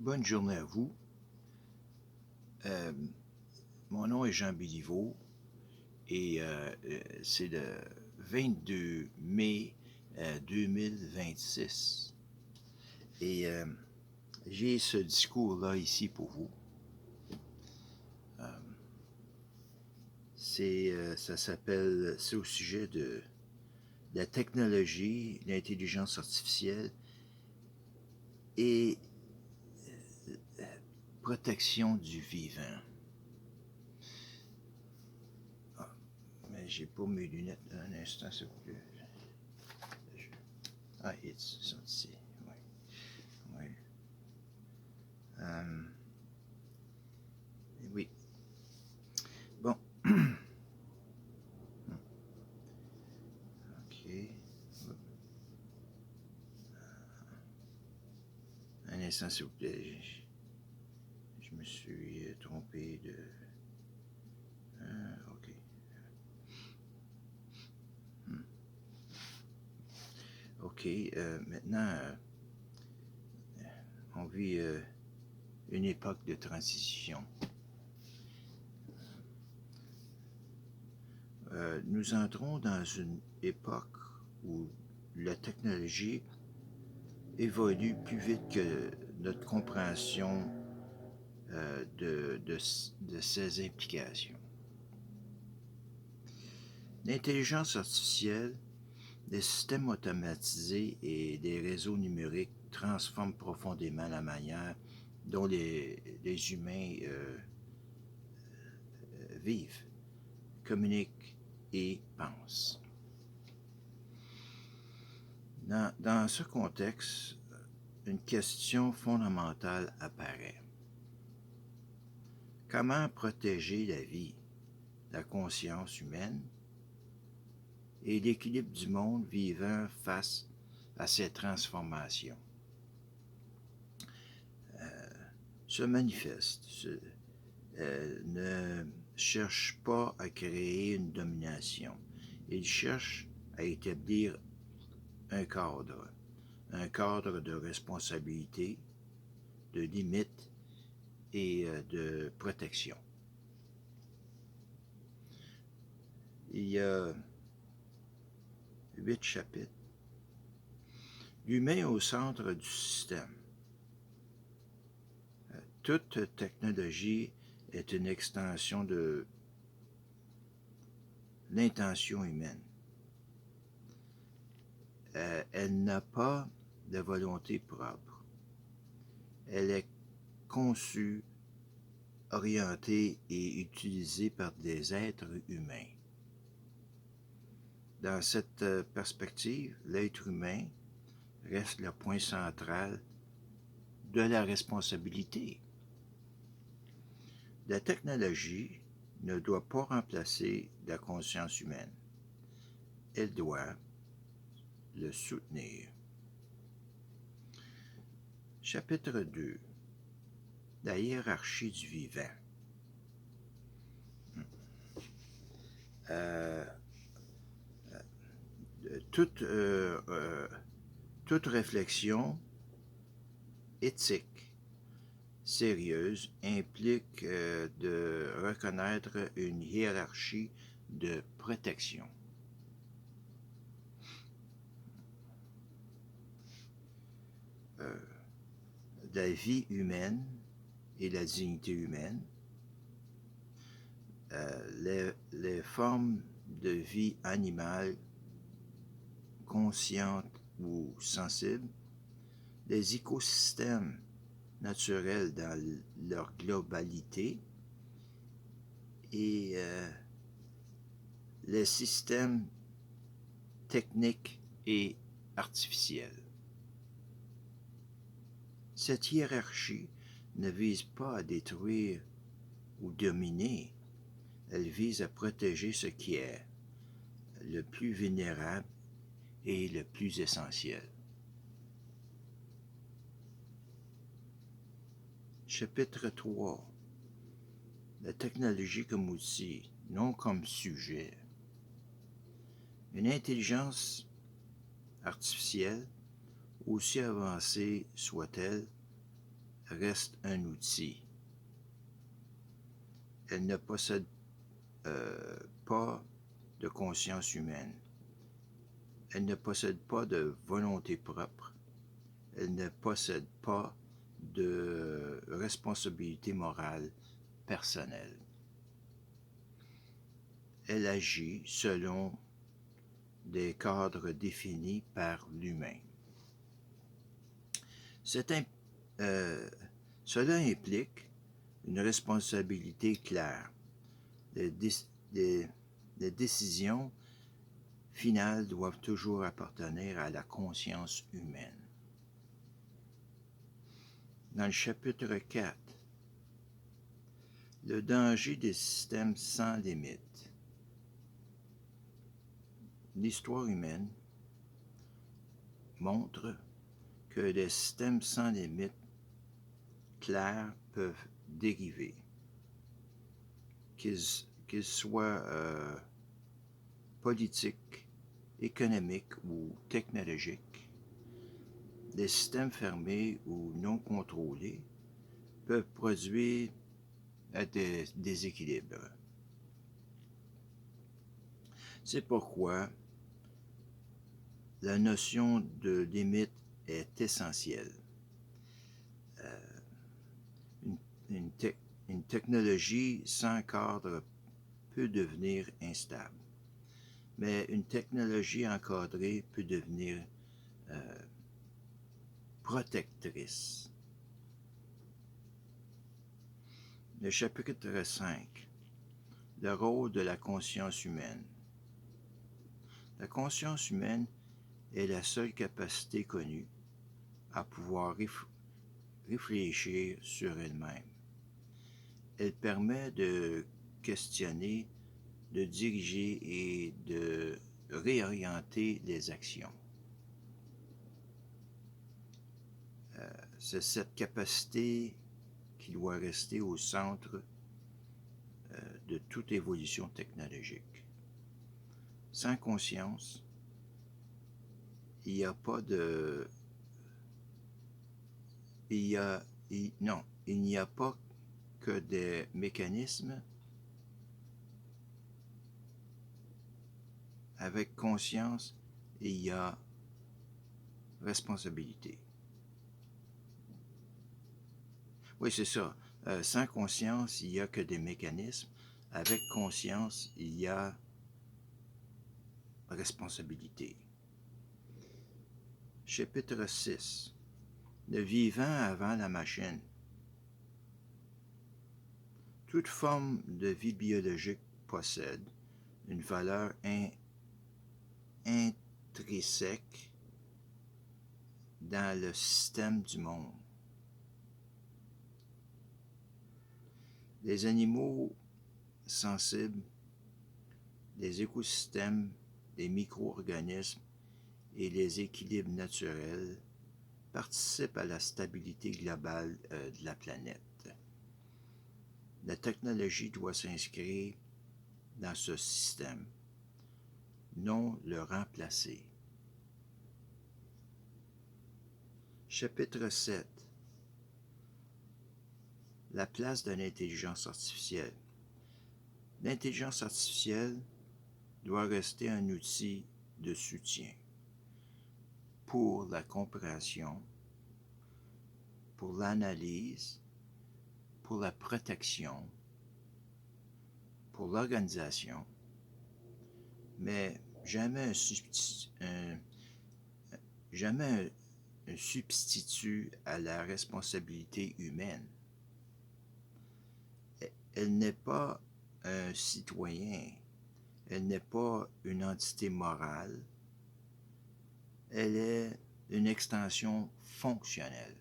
Bonne journée à vous. Euh, Mon nom est Jean Béliveau et c'est le 22 mai 2026. Et j'ai ce discours-là ici pour vous. Ça s'appelle, c'est au sujet de la technologie, l'intelligence artificielle et protection du vivant. Mais j'ai pas mes lunettes un instant, s'il vous plaît. Ils sont ici. Oui. Oui. Oui. Bon. OK. Un instant, s'il vous plaît. Je me suis trompé de... OK. OK. Maintenant, on vit une époque de transition. Nous entrons dans une époque où la technologie évolue plus vite que notre compréhension de ses implications. L'intelligence artificielle, les systèmes automatisés et les réseaux numériques transforment profondément la manière dont les humains vivent, communiquent et pensent. Dans ce contexte, une question fondamentale apparaît. Comment protéger la vie, la conscience humaine et l'équilibre du monde vivant face à ces transformations? Ce manifeste ne cherche pas à créer une domination. Il cherche à établir un cadre de responsabilité, de limites et de protection. Il y a 8 chapitres. L'humain au centre du système. Toute technologie est une extension de l'intention humaine. Elle n'a pas de volonté propre. Elle est conçue, orientée et utilisée par des êtres humains. Dans cette perspective, l'être humain reste le point central de la responsabilité. La technologie ne doit pas remplacer la conscience humaine. Elle doit le soutenir. Chapitre 2. La hiérarchie du vivant. Toute réflexion éthique sérieuse implique de reconnaître une hiérarchie de protection. La vie humaine et la dignité humaine, les formes de vie animale conscientes ou sensibles, les écosystèmes naturels dans leur globalité et les systèmes techniques et artificiels. Cette hiérarchie ne vise pas à détruire ou dominer, elle vise à protéger ce qui est le plus vulnérable et le plus essentiel. Chapitre 3. La technologie comme outil, non comme sujet. Une intelligence artificielle, aussi avancée soit-elle, reste un outil. Elle ne possède pas de conscience humaine. Elle ne possède pas de volonté propre. Elle ne possède pas de responsabilité morale personnelle. Elle agit selon des cadres définis par l'humain. Cela implique une responsabilité claire. Les décisions finales doivent toujours appartenir à la conscience humaine. Dans le chapitre 4, le danger des systèmes sans limite. L'histoire humaine montre que les systèmes sans limite clairs peuvent dériver, qu'ils soient politiques, économiques ou technologiques. Les systèmes fermés ou non contrôlés peuvent produire des déséquilibres. C'est pourquoi la notion de limite est essentielle. Une technologie sans cadre peut devenir instable, mais une technologie encadrée peut devenir protectrice. Le chapitre 5, le rôle de la conscience humaine. La conscience humaine est la seule capacité connue à pouvoir réfléchir sur elle-même. Elle permet de questionner, de diriger et de réorienter les actions. C'est cette capacité qui doit rester au centre de toute évolution technologique. Sans conscience, il n'y a pas de... il n'y a pas que des mécanismes. Avec conscience, il y a responsabilité. Oui, c'est ça. Sans conscience, il n'y a que des mécanismes. Avec conscience, il y a responsabilité. Chapitre 6. Le vivant avant la machine. Toute forme de vie biologique possède une valeur intrinsèque dans le système du monde. Les animaux sensibles, les écosystèmes, les micro-organismes et les équilibres naturels participent à la stabilité globale de la planète. La technologie doit s'inscrire dans ce système, non le remplacer. Chapitre 7. La place de l'intelligence artificielle. L'intelligence artificielle doit rester un outil de soutien pour la compréhension, pour l'analyse, pour la protection, pour l'organisation, mais jamais un substitut à la responsabilité humaine. Elle n'est pas un citoyen, elle n'est pas une entité morale, elle est une extension fonctionnelle.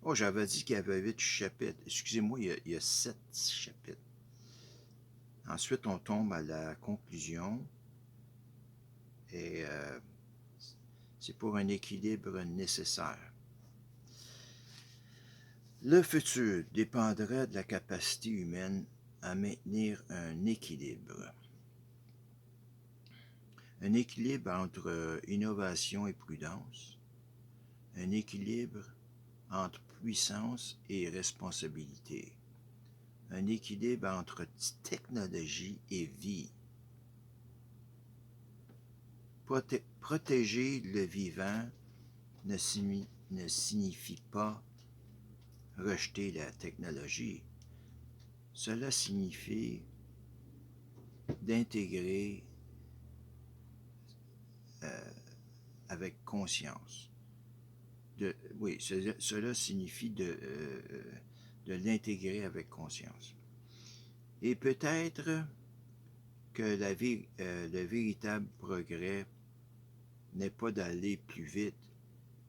Oh, j'avais dit qu'il y avait 8 chapitres. Excusez-moi, il y a 7 chapitres. Ensuite, on tombe à la conclusion. Et c'est pour un équilibre nécessaire. Le futur dépendra de la capacité humaine à maintenir un équilibre. un équilibre entre innovation et prudence, un équilibre entre puissance et responsabilité, un équilibre entre technologie et vie. Protéger le vivant ne signifie pas rejeter la technologie. Cela signifie d'intégrer avec conscience. Cela signifie de l'intégrer avec conscience. Et peut-être que le véritable progrès n'est pas d'aller plus vite,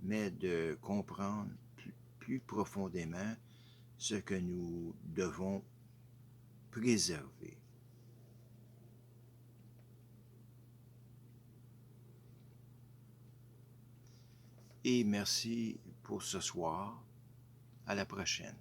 mais de comprendre plus profondément ce que nous devons préserver. Et merci pour ce soir. À la prochaine.